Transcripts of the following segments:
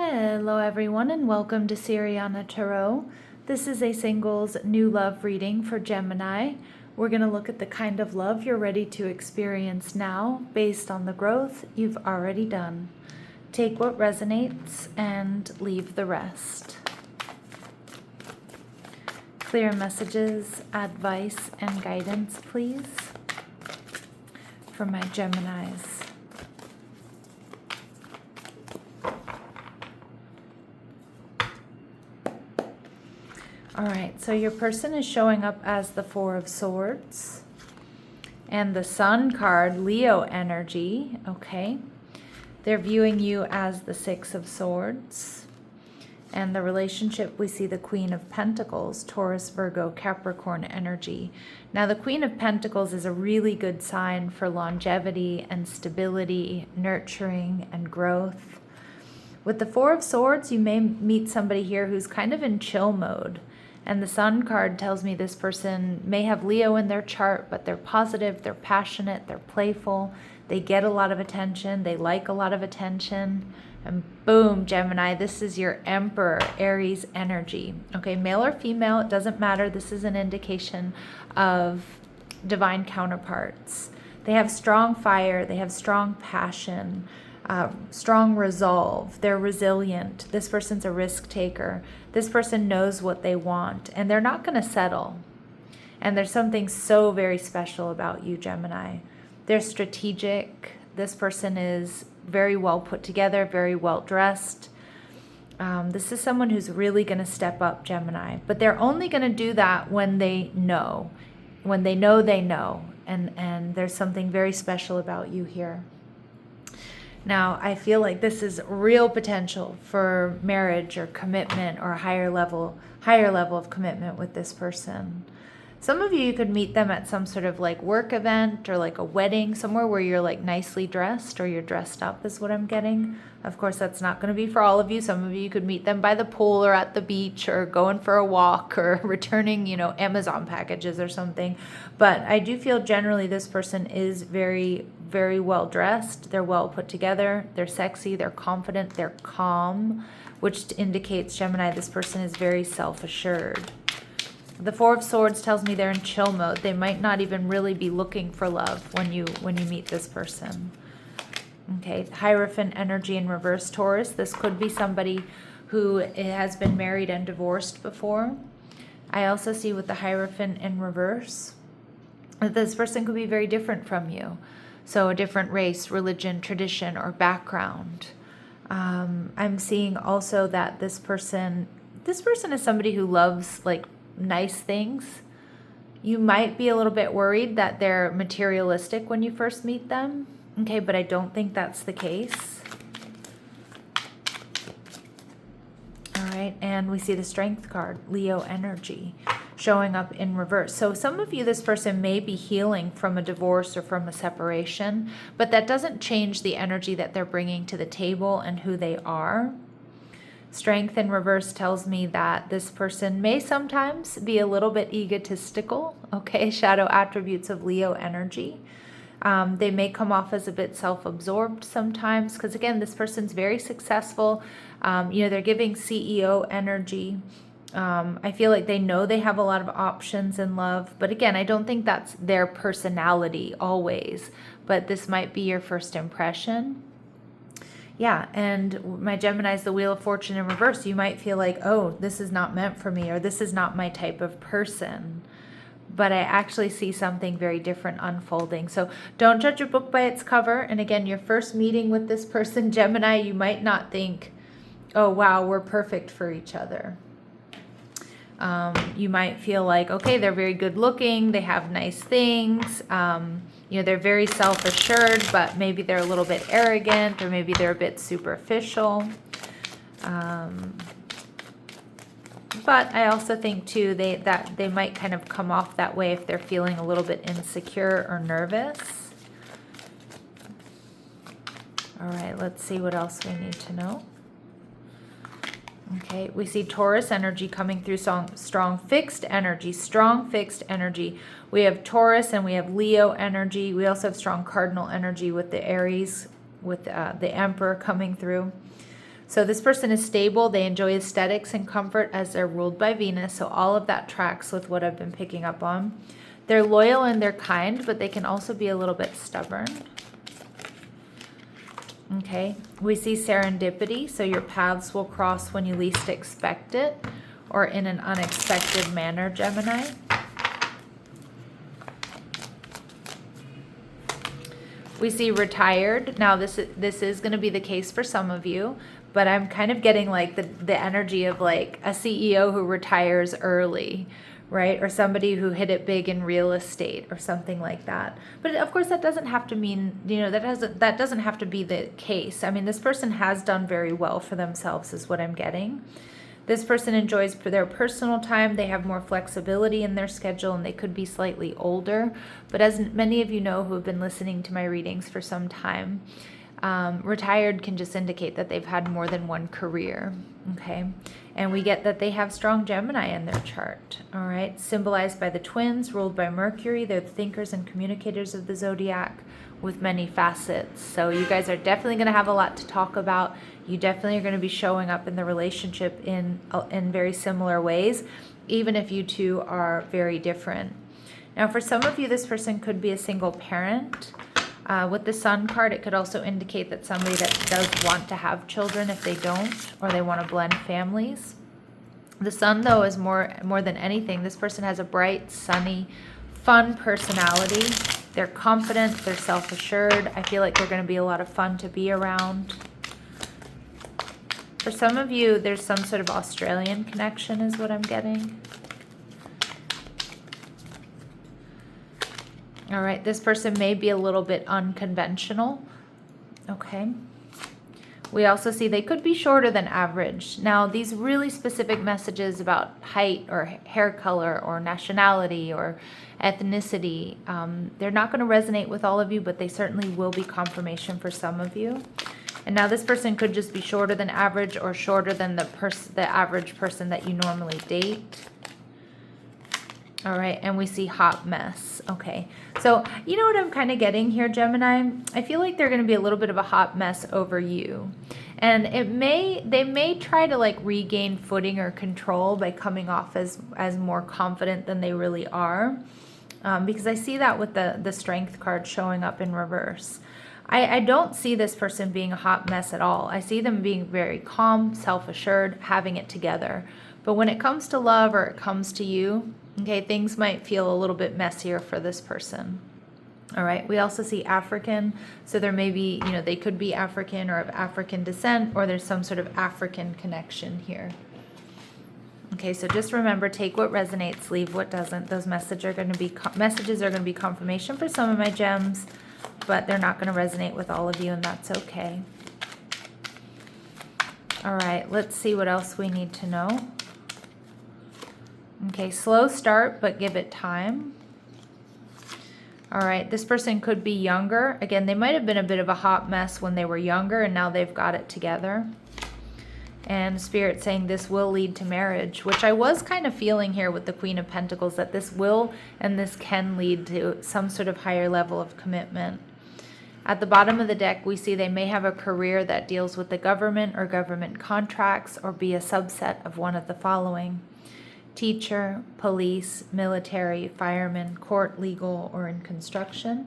Hello everyone and welcome to Siriana Tarot. This is a singles new love reading for Gemini. We're going to look at the kind of love you're ready to experience now based on the growth you've already done. Take what resonates and leave the rest. Clear messages, advice, and guidance, please, for my Geminis. All right, so your person is showing up as the Four of Swords and the Sun card, Leo energy, okay? They're viewing you as the Six of Swords. And the relationship, we see the Queen of Pentacles, Taurus, Virgo, Capricorn energy. Now, the Queen of Pentacles is a really good sign for longevity and stability, nurturing and growth. With the Four of Swords, you may meet somebody here who's kind of in chill mode. And the Sun card tells me this person may have Leo in their chart, but they're positive, they're passionate, they're playful, they get a lot of attention, they like a lot of attention. And boom, Gemini, this is your Emperor, Aries energy. Okay, male or female, it doesn't matter. This is an indication of divine counterparts. They have strong fire, they have strong passion, strong resolve, they're resilient. This person's a risk taker. This person knows what they want and they're not going to settle. And there's something so very special about you, Gemini. They're strategic. This person is very well put together, very well dressed. This is someone who's really going to step up, Gemini. But they're only going to do that when they know. When they know, they know. And there's something very special about you here. Now, I feel like this is real potential for marriage or commitment or a higher level of commitment with this person. Some of you could meet them at some sort of like work event or like a wedding, somewhere where you're like nicely dressed or you're dressed up is what I'm getting. Of course, that's not going to be for all of you. Some of you could meet them by the pool or at the beach or going for a walk or returning, Amazon packages or something. But I do feel generally this person is very, very well dressed. They're well put together. They're sexy. They're confident. They're calm, which indicates, Gemini, this person is very self-assured. The Four of Swords tells me they're in chill mode. They might not even really be looking for love when you meet this person. Okay, Hierophant energy in reverse, Taurus. This could be somebody who has been married and divorced before. I also see with the Hierophant in reverse that this person could be very different from you. So a different race, religion, tradition, or background. I'm seeing also that this person is somebody who loves like nice things. You might be a little bit worried that they're materialistic when you first meet them. Okay, but I don't think that's the case. All right, and we see the Strength card, Leo energy, showing up in reverse. So some of you, this person may be healing from a divorce or from a separation, but that doesn't change the energy that they're bringing to the table and who they are. Strength in reverse tells me that this person may sometimes be a little bit egotistical, okay, shadow attributes of Leo energy. They may come off as a bit self-absorbed sometimes because, again, this person's very successful. They're giving CEO energy. I feel like they know they have a lot of options in love. But, again, I don't think that's their personality always. But this might be your first impression. Yeah, and my Gemini is the Wheel of Fortune in reverse. You might feel like, oh, this is not meant for me or this is not my type of person. But I actually see something very different unfolding. So don't judge a book by its cover. And again, your first meeting with this person, Gemini, you might not think, oh, wow, we're perfect for each other. You might feel like, okay, they're very good looking. They have nice things. They're very self-assured, but maybe they're a little bit arrogant or maybe they're a bit superficial. But I also think, too, that they might kind of come off that way if they're feeling a little bit insecure or nervous. All right, let's see what else we need to know. Okay, we see Taurus energy coming through, strong fixed energy. We have Taurus and we have Leo energy. We also have strong cardinal energy with the Aries, with the Emperor coming through. So this person is stable. They enjoy aesthetics and comfort as they're ruled by Venus. So all of that tracks with what I've been picking up on. They're loyal and they're kind, but they can also be a little bit stubborn. Okay, we see serendipity. So your paths will cross when you least expect it or in an unexpected manner, Gemini. We see retired. Now this is going to be the case for some of you, but I'm kind of getting like the energy of like a CEO who retires early, right? Or somebody who hit it big in real estate or something like that. But of course that doesn't have to mean, that doesn't have to be the case. I mean, this person has done very well for themselves is what I'm getting. This person enjoys their personal time. They have more flexibility in their schedule and they could be slightly older. But as many of you know who have been listening to my readings for some time, retired can just indicate that they've had more than one career, okay? And we get that they have strong Gemini in their chart, all right? Symbolized by the twins, ruled by Mercury. They're the thinkers and communicators of the zodiac with many facets. So you guys are definitely going to have a lot to talk about. You definitely are going to be showing up in the relationship in very similar ways, even if you two are very different. Now, for some of you, this person could be a single parent. With the Sun card, it could also indicate that somebody that does want to have children if they don't, or they want to blend families. The Sun, though, is more than anything. This person has a bright, sunny, fun personality. They're confident. They're self-assured. I feel like they're going to be a lot of fun to be around. For some of you, there's some sort of Australian connection is what I'm getting. All right, this person may be a little bit unconventional. Okay. We also see they could be shorter than average. Now, these really specific messages about height or hair color or nationality or ethnicity, they're not going to resonate with all of you, but they certainly will be confirmation for some of you. And now this person could just be shorter than average or shorter than the average person that you normally date. All right, and we see hot mess. Okay, so you know what I'm kind of getting here, Gemini? I feel like they're going to be a little bit of a hot mess over you. And they may try to like regain footing or control by coming off as more confident than they really are. Because I see that with the Strength card showing up in reverse. I don't see this person being a hot mess at all. I see them being very calm, self-assured, having it together. But when it comes to love or it comes to you, okay, things might feel a little bit messier for this person. All right, we also see African. So there may be, they could be African or of African descent, or there's some sort of African connection here. Okay, so just remember, take what resonates, leave what doesn't. Those messages are going to be confirmation for some of my gems, but they're not going to resonate with all of you, and that's okay. All right, let's see what else we need to know. Okay, slow start, but give it time. All right, this person could be younger. Again, they might have been a bit of a hot mess when they were younger, and now they've got it together. And Spirit saying this will lead to marriage, which I was kind of feeling here with the Queen of Pentacles, that this will and this can lead to some sort of higher level of commitment. At the bottom of the deck, we see they may have a career that deals with the government or government contracts, or be a subset of one of the following: teacher, police, military, fireman, court, legal, or in construction.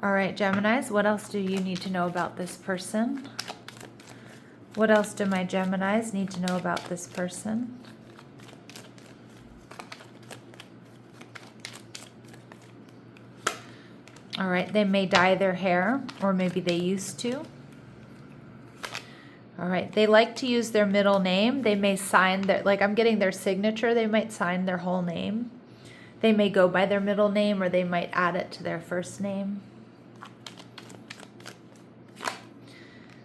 All right, Geminis, what else do you need to know about this person? What else do my Geminis need to know about this person? All right, they may dye their hair, or maybe they used to. All right, they like to use their middle name. They may sign their, like I'm getting their signature, they might sign their whole name. They may go by their middle name, or they might add it to their first name.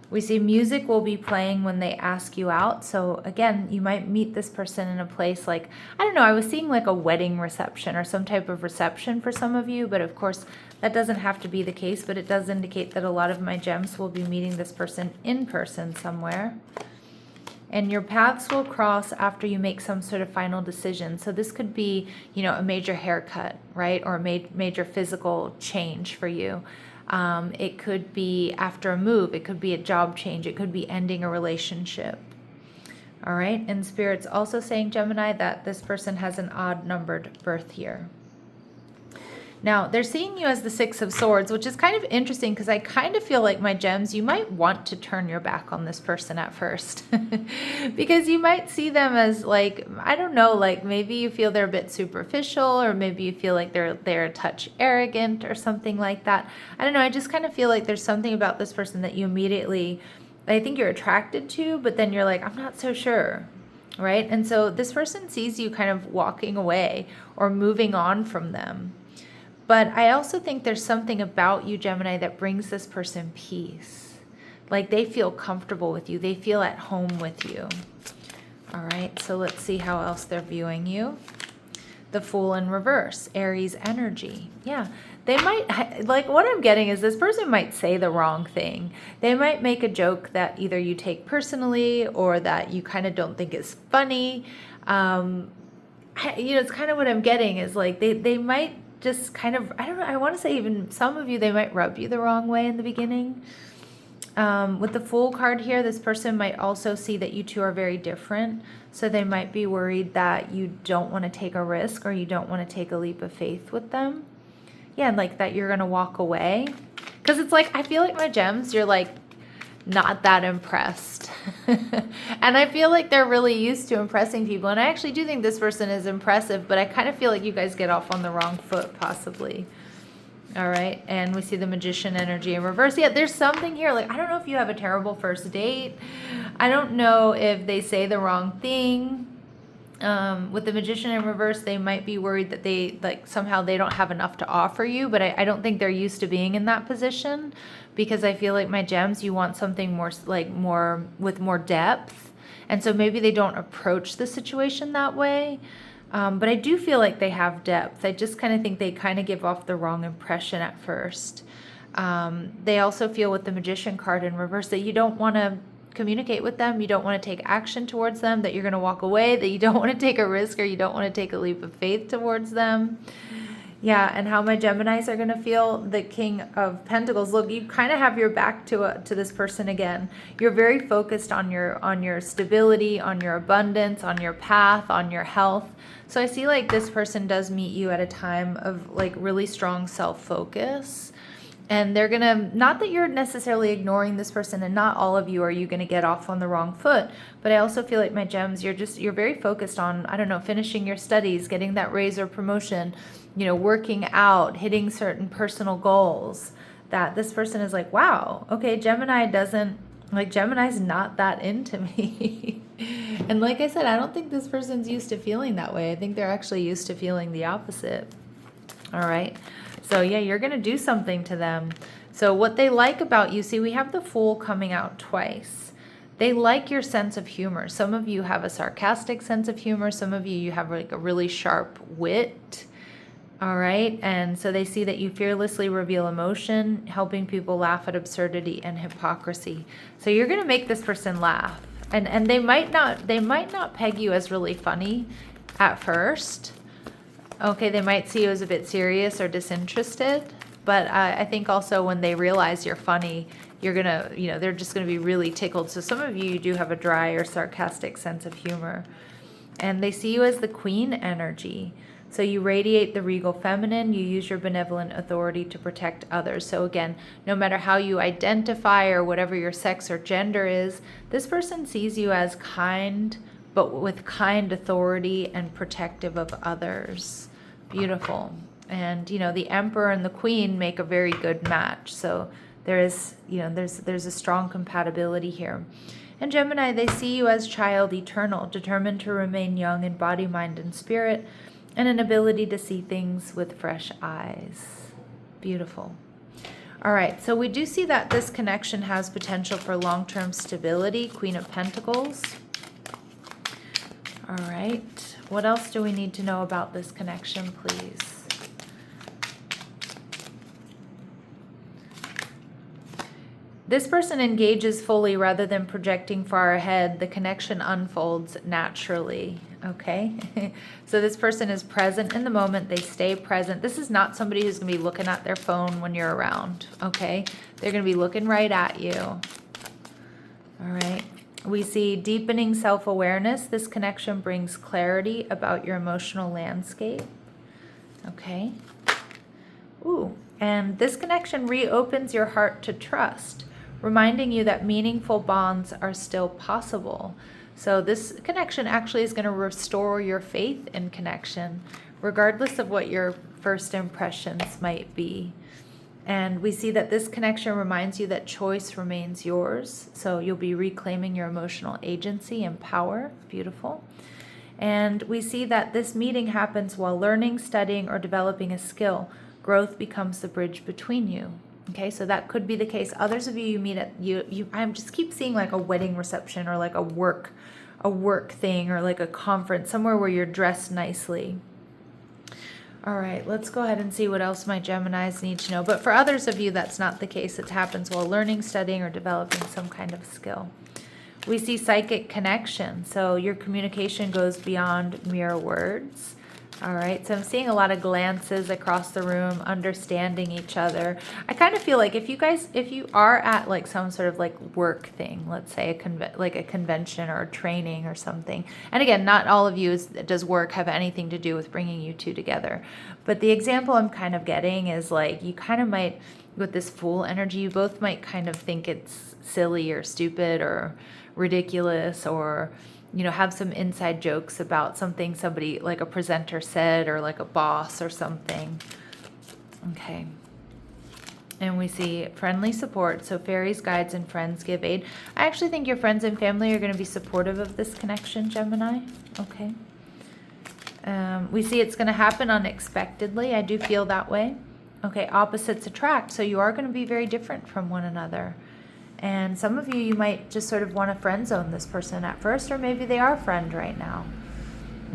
We see music will be playing when they ask you out. So again, you might meet this person in a place like, I don't know, I was seeing like a wedding reception or some type of reception for some of you, but of course that doesn't have to be the case, but it does indicate that a lot of my gems will be meeting this person in person somewhere. And your paths will cross after you make some sort of final decision. So this could be, a major haircut, right? Or a major physical change for you. It could be after a move. It could be a job change. It could be ending a relationship. All right. And Spirit's also saying, Gemini, that this person has an odd numbered birth year. Now, they're seeing you as the Six of Swords, which is kind of interesting because I kind of feel like, my gems, you might want to turn your back on this person at first because you might see them as like, I don't know, like maybe you feel they're a bit superficial, or maybe you feel like they're a touch arrogant or something like that. I don't know. I just kind of feel like there's something about this person that you immediately, I think you're attracted to, but then you're like, I'm not so sure. Right? And so this person sees you kind of walking away or moving on from them. But I also think there's something about you, Gemini, that brings this person peace. Like they feel comfortable with you. They feel at home with you. All right, so let's see how else they're viewing you. The Fool in reverse, Aries energy. Yeah, they might, like what I'm getting is this person might say the wrong thing. They might make a joke that either you take personally or that you kind of don't think is funny. It's kind of what I'm getting is like they might just kind of, I don't know, I want to say even some of you, they might rub you the wrong way in the beginning. With the Fool card here, this person might also see that you two are very different. So they might be worried that you don't want to take a risk or you don't want to take a leap of faith with them. Yeah, and like that you're going to walk away. Because it's like, I feel like, my gems, you're like not that impressed. And I feel like they're really used to impressing people. And I actually do think this person is impressive, but I kind of feel like you guys get off on the wrong foot possibly. All right, and we see the Magician energy in reverse. Yeah, there's something here. Like, I don't know if you have a terrible first date. I don't know if they say the wrong thing. With the Magician in reverse, they might be worried that they, like, somehow they don't have enough to offer you, but I don't think they're used to being in that position, because I feel like, my gems, you want something more, like, more with more depth. And so maybe they don't approach the situation that way. But I do feel like they have depth. I just kind of think they kind of give off the wrong impression at first. They also feel with the Magician card in reverse that you don't want to communicate with them. You don't want to take action towards them, that you're going to walk away, that you don't want to take a risk, or you don't want to take a leap of faith towards them. Yeah, and how my Geminis are going to feel, the King of Pentacles. Look, you kind of have your back to this person again. You're very focused on your stability, on your abundance, on your path, on your health. So I see like this person does meet you at a time of like really strong self-focus. And they're going to, not that you're necessarily ignoring this person, and not all of you are you going to get off on the wrong foot, but I also feel like, my gems, you're very focused on, I don't know, finishing your studies, getting that raise or promotion, working out, hitting certain personal goals, that this person is like, wow, okay, Gemini's not that into me. And like I said, I don't think this person's used to feeling that way. I think they're actually used to feeling the opposite. All right. So yeah, you're going to do something to them. So what they like about you, see, we have the Fool coming out twice. They like your sense of humor. Some of you have a sarcastic sense of humor. Some of you have like a really sharp wit. All right. And so they see that you fearlessly reveal emotion, helping people laugh at absurdity and hypocrisy. So you're going to make this person laugh. And they might not peg you as really funny at first. Okay, they might see you as a bit serious or disinterested, but I think also when they realize you're funny, you're gonna, they're just gonna be really tickled. So some of you do have a dry or sarcastic sense of humor, and they see you as the Queen energy. So you radiate the regal feminine. You use your benevolent authority to protect others. So again, no matter how you identify or whatever your sex or gender is, this person sees you as kind, but with kind authority and protective of others. Beautiful. And the Emperor and the Queen make a very good match. So there is, there's a strong compatibility here. And Gemini, they see you as child eternal, determined to remain young in body, mind, and spirit, and an ability to see things with fresh eyes. Beautiful. All right, so we do see that this connection has potential for long-term stability, Queen of Pentacles. All right, what else do we need to know about this connection, please? this person engages fully rather than projecting far ahead. The connection unfolds naturally. Okay. So this person is present in the moment. They stay present. This is not somebody who's going to be looking at their phone when you're around. Okay. They're going to be looking right at you. All right. We see deepening self-awareness. This connection brings clarity about your emotional landscape. Okay. Ooh. And this connection reopens your heart to trust, reminding you that meaningful bonds are still possible. So this connection actually is going to restore your faith in connection, regardless of what your first impressions might be. And we see that this connection reminds you that choice remains yours. So you'll be reclaiming your emotional agency and power. Beautiful. And we see that this meeting happens while learning, studying, or developing a skill. Growth becomes the bridge between you. Okay, so that could be the case. Others of you meet at I just keep seeing like a wedding reception or like a work thing or like a conference, somewhere where you're dressed nicely. All right, let's go ahead and see what else my Geminis need to know. But for others of you, that's not the case. It happens while learning, studying, or developing some kind of skill. We see psychic connection. So your communication goes beyond mere words. All right, so I'm seeing a lot of glances across the room, understanding each other. I kind of feel like if you are at like some sort of like work thing, let's say like a convention or a training or something. And again, not all of you does work have anything to do with bringing you two together. But the example I'm kind of getting is like you kind of might, with this Fool energy, you both might kind of think it's silly or stupid or ridiculous, or have some inside jokes about something somebody like a presenter said or like a boss or something. Okay. And we see friendly support. So fairies, guides, and friends give aid. I actually think your friends and family are going to be supportive of this connection, Gemini. Okay. We see it's going to happen unexpectedly. I do feel that way. Okay. Opposites attract. So you are going to be very different from one another. And some of you might just sort of want to friend zone this person at first, or maybe they are a friend right now.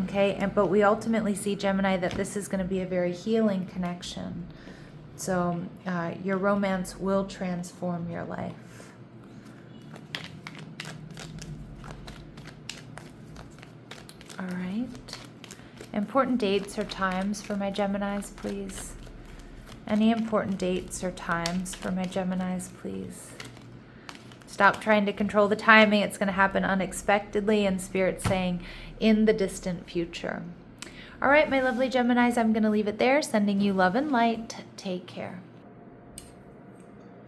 Okay, but we ultimately see, Gemini, that this is going to be a very healing connection. So your romance will transform your life. All right. Important dates or times for my Geminis, please. Any important dates or times for my Geminis, please. Stop trying to control the timing. It's going to happen unexpectedly, and Spirit's saying in the distant future. All right, my lovely Geminis, I'm going to leave it there. Sending you love and light. Take care.